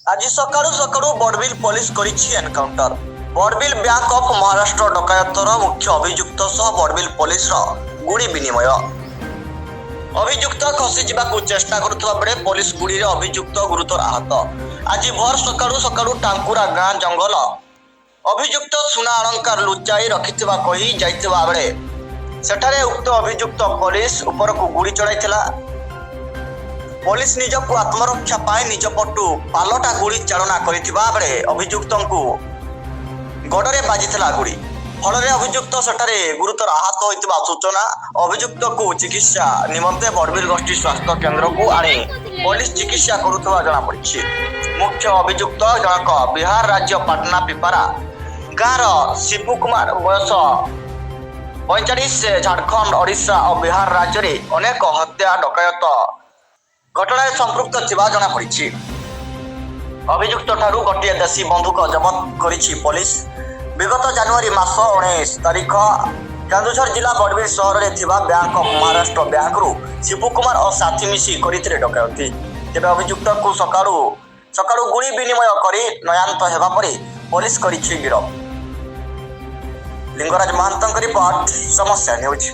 आज सकाळू सकाळू बड़बिल पुलिस करिछि encounter. Barbil bank of Maharashtra डकायतर मुख्य अभियुक्त सह बड़बिल पुलिस गुड़ी विनिमय। अभियुक्त खसी जावाक चेष्टा करुवा बेले पुलिस गुड़ी अभियुक्त गुरुतर आहत। आज भोर सकाळू सकाळू टांकुरा गाँ जंगल अभियुक्त सुना अलंकार लुचाई रखिथिबा कही जाइथिबा बेले सेठारे उक्त अभियुक्त पुलिस ऊपर को गुड़ी चढ़ाइथिला। पुलिस निज को आत्मरक्षा पाए निज पटु पालटा गुड़ी चालना करिथिबा बेले अभियुक्त को गड़े बाजिथिला गुड़ी। फल अभियुक्त सेठारे गुरुतर आहत होइतिबा सूचना। अभियुक्त को चिकित्सा निमंते बड़बिल गोष्ठी स्वास्थ्य केन्द्र को आनी पुलिस चिकित्सा करुवा जना पड़ी। मुख्य अभियुक्त जनक बिहार राज्य पाटना पिपारा गाँव शिबू कुमार बयस 45 झारखंड ओडिशा और बिहार राज्य में अनेक हत्या डकायत घटना संपृक्त थिबा जना पड़ी। अभियुक्त ठारू गोटे देशी बंदूक जबत करिछि पुलिस। विगत जनवरी मास 19 तारिख केन्दुझर जिला बड़बिल सहर में थिबा बैंक ऑफ महाराष्ट्र बैंक रु शिबू कुमार और साथी मिसी करथिले डकायती। तेबे अभियुक्त को सकाळू गुड़ी विनिमय करी नयान्त हेबा परे पुलिस करिछि गिरफ। लिंगराज महांतଙ୍କ रिपोर्ट समस्या न्यूज।